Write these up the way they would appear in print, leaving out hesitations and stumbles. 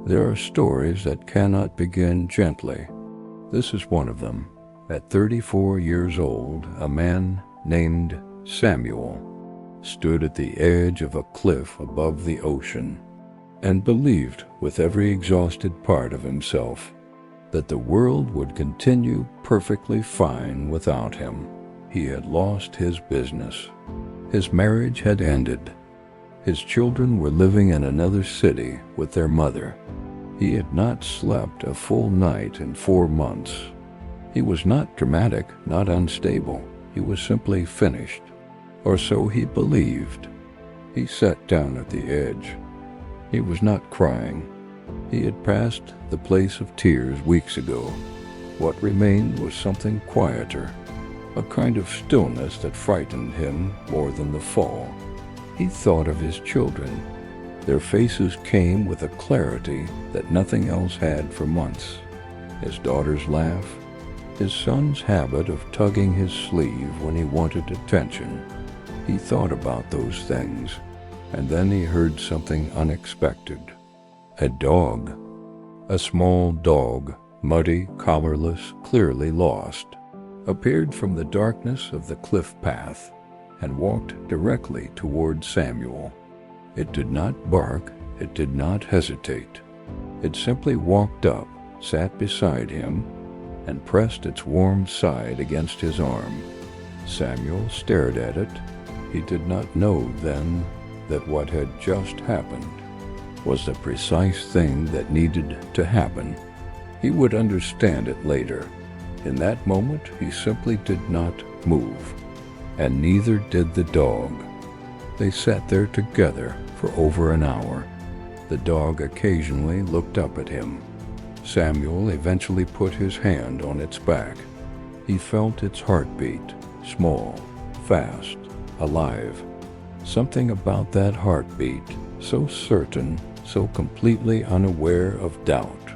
There are stories that cannot begin gently. This is one of them. At 34 years old, a man named Samuel stood at the edge of a cliff above the ocean and believed with every exhausted part of himself that the world would continue perfectly fine without him. He had lost his business. His marriage had ended. His children were living in another city with their mother. He had not slept a full night in 4 months. He was not dramatic, not unstable. He was simply finished, or so he believed. He sat down at the edge. He was not crying. He had passed the place of tears weeks ago. What remained was something quieter, a kind of stillness that frightened him more than the fall. He thought of his children. Their faces came with a clarity that nothing else had for months. His daughter's laugh, his son's habit of tugging his sleeve when he wanted attention. He thought about those things, and then he heard something unexpected. A dog. A small dog, muddy, collarless, clearly lost, appeared from the darkness of the cliff path and walked directly toward Samuel. It did not bark, it did not hesitate. It simply walked up, sat beside him, and pressed its warm side against his arm. Samuel stared at it. He did not know then that what had just happened was the precise thing that needed to happen. He would understand it later. In that moment, he simply did not move, and neither did the dog. They sat there together for over an hour. The dog occasionally looked up at him. Samuel eventually put his hand on its back. He felt its heartbeat, small, fast, alive. Something about that heartbeat, so certain, so completely unaware of doubt,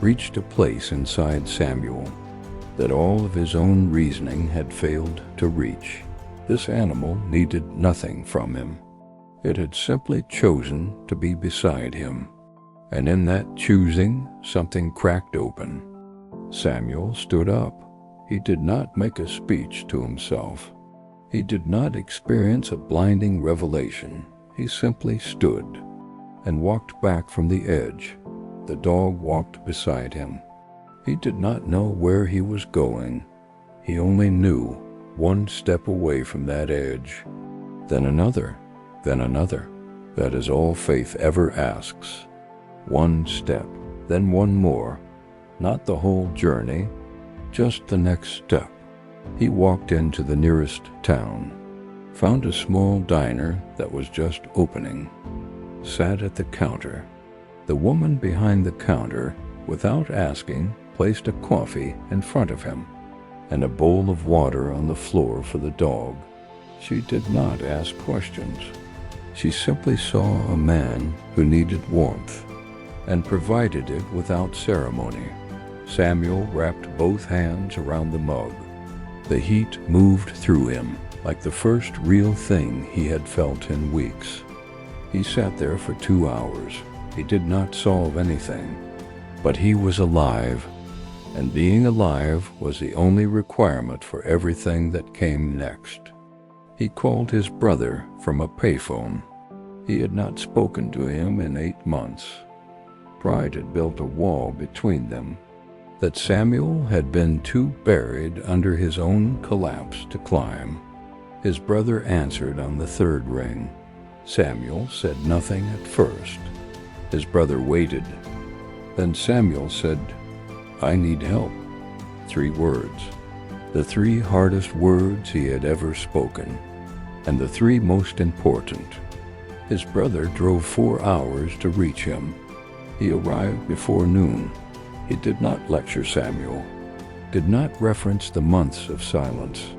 reached a place inside Samuel that all of his own reasoning had failed to reach. This animal needed nothing from him. It had simply chosen to be beside him. And in that choosing, something cracked open. Samuel stood up. He did not make a speech to himself. He did not experience a blinding revelation. He simply stood and walked back from the edge. The dog walked beside him. He did not know where he was going. He only knew one step away from that edge, then another, then another. That is all faith ever asks. One step, then one more. Not the whole journey, just the next step. He walked into the nearest town, found a small diner that was just opening, sat at the counter. The woman behind the counter, without asking, placed a coffee in front of him and a bowl of water on the floor for the dog. She did not ask questions. She simply saw a man who needed warmth and provided it without ceremony. Samuel wrapped both hands around the mug. The heat moved through him like the first real thing he had felt in weeks. He sat there for 2 hours. He did not solve anything, but he was alive, and being alive was the only requirement for everything that came next. He called his brother from a payphone. He had not spoken to him in 8 months. Pride had built a wall between them that Samuel had been too buried under his own collapse to climb. His brother answered on the 3rd ring. Samuel said nothing at first. His brother waited. Then Samuel said, "I need help." 3 words. The 3 hardest words he had ever spoken, and the 3 most important. His brother drove 4 hours to reach him. He arrived before noon. He did not lecture Samuel, did not reference the months of silence,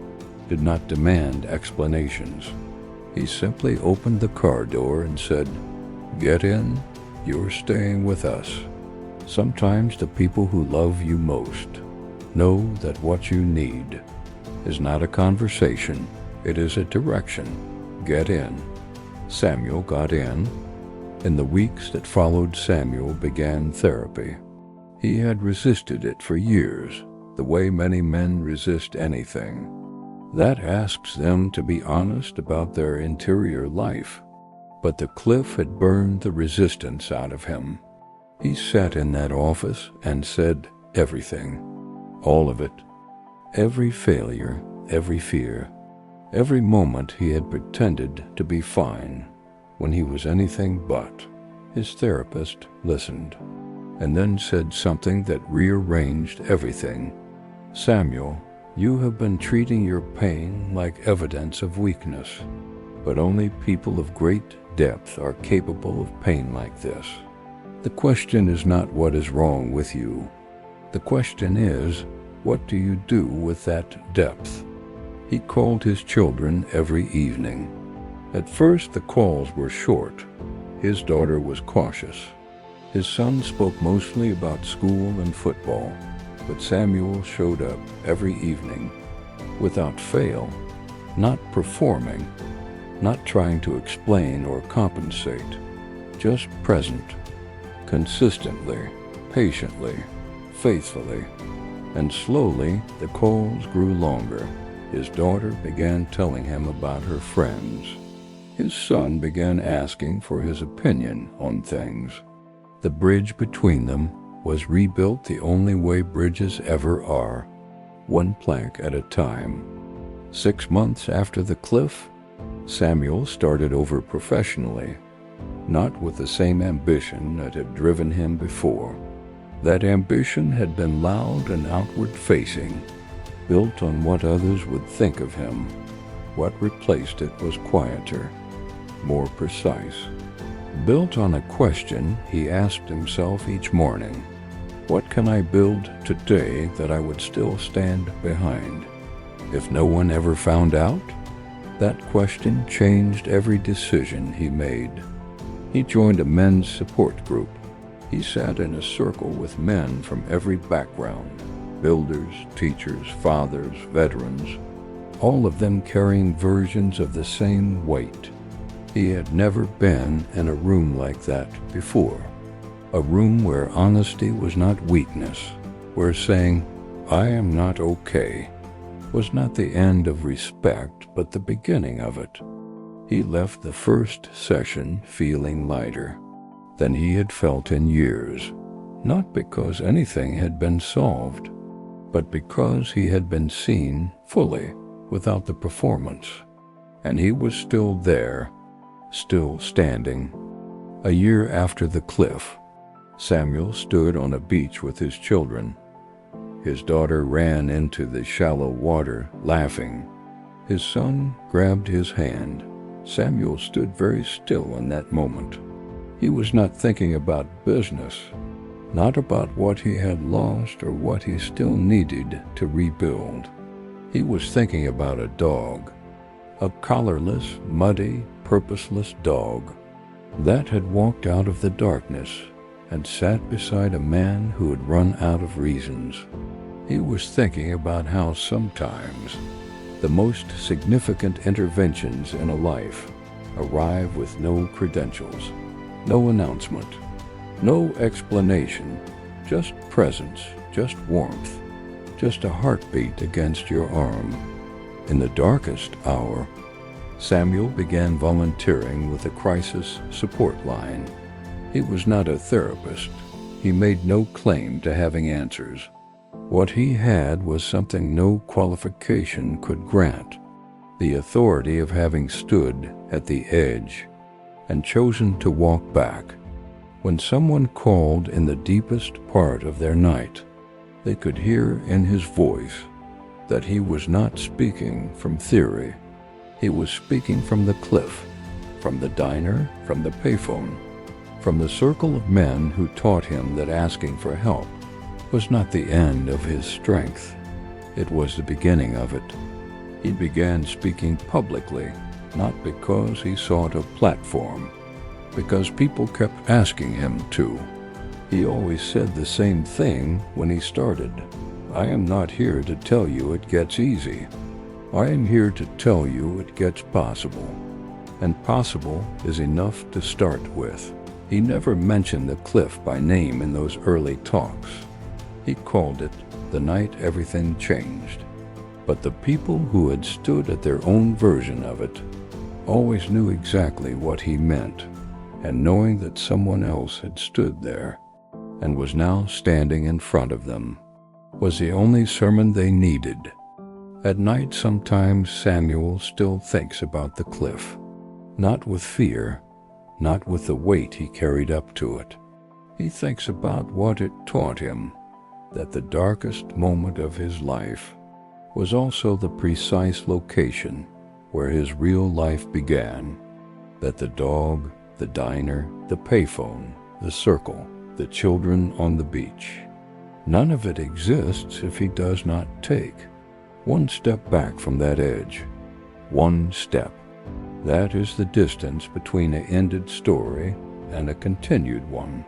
did not demand explanations. He simply opened the car door and said, "Get in, you're staying with us." Sometimes the people who love you most know that what you need is not a conversation, it is a direction. Get in. Samuel got in. In the weeks that followed, Samuel began therapy. He had resisted it for years, the way many men resist anything. That asks them to be honest about their interior life. But the cliff had burned the resistance out of him. He sat in that office and said everything, all of it, every failure, every fear, every moment he had pretended to be fine when he was anything but. His therapist listened and then said something that rearranged everything. "Samuel, you have been treating your pain like evidence of weakness, but only people of great depth are capable of pain like this. The question is not what is wrong with you. The question is, what do you do with that depth?" He called his children every evening. At first the calls were short. His daughter was cautious. His son spoke mostly about school and football, but Samuel showed up every evening, without fail, not performing, not trying to explain or compensate, just present, consistently, patiently, faithfully. And slowly the calls grew longer. His daughter began telling him about her friends. His son began asking for his opinion on things. The bridge between them was rebuilt the only way bridges ever are, one plank at a time. 6 months after the cliff, Samuel started over professionally, not with the same ambition that had driven him before. That ambition had been loud and outward-facing, built on what others would think of him. What replaced it was quieter, more precise. Built on a question he asked himself each morning: what can I build today that I would still stand behind? If no one ever found out? That question changed every decision he made. He joined a men's support group. He sat in a circle with men from every background: builders, teachers, fathers, veterans, all of them carrying versions of the same weight. He had never been in a room like that before. A room where honesty was not weakness, where saying, "I am not okay," was not the end of respect, but the beginning of it. He left the first session feeling lighter than he had felt in years, not because anything had been solved, but because he had been seen fully without the performance. And he was still there, still standing. A year after the cliff, Samuel stood on a beach with his children. His daughter ran into the shallow water, laughing. His son grabbed his hand. Samuel stood very still in that moment. He was not thinking about business, not about what he had lost or what he still needed to rebuild. He was thinking about a dog, a collarless, muddy, purposeless dog that had walked out of the darkness and sat beside a man who had run out of reasons. He was thinking about how sometimes the most significant interventions in a life arrive with no credentials, no announcement, no explanation, just presence, just warmth, just a heartbeat against your arm. In the darkest hour, Samuel began volunteering with a crisis support line. He was not a therapist. He made no claim to having answers. What he had was something no qualification could grant: the authority of having stood at the edge and chosen to walk back. When someone called in the deepest part of their night, they could hear in his voice that he was not speaking from theory. He was speaking from the cliff, from the diner, from the payphone, from the circle of men who taught him that asking for help was not the end of his strength. It was the beginning of it. He began speaking publicly, not because he sought a platform, because people kept asking him to. He always said the same thing when he started: "I am not here to tell you it gets easy. I am here to tell you it gets possible. And possible is enough to start with." He never mentioned the cliff by name in those early talks. He called it the night everything changed. But the people who had stood at their own version of it always knew exactly what he meant, and knowing that someone else had stood there and was now standing in front of them was the only sermon they needed. At night sometimes Samuel still thinks about the cliff, not with fear, not with the weight he carried up to it. He thinks about what it taught him, that the darkest moment of his life was also the precise location where his real life began, that the dog, the diner, the payphone, the circle, the children on the beach, none of it exists if he does not take one step back from that edge. One step. That is the distance between an ended story and a continued one.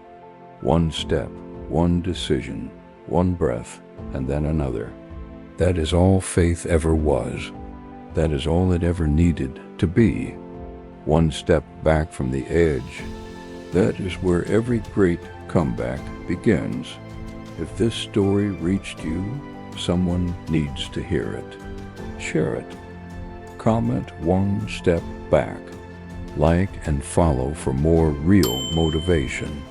One step, one decision, one breath, and then another. That is all faith ever was. That is all it ever needed to be. One step back from the edge. That is where every great comeback begins. If this story reached you, someone needs to hear it. Share it. Comment one step back. Like and follow for more real motivation.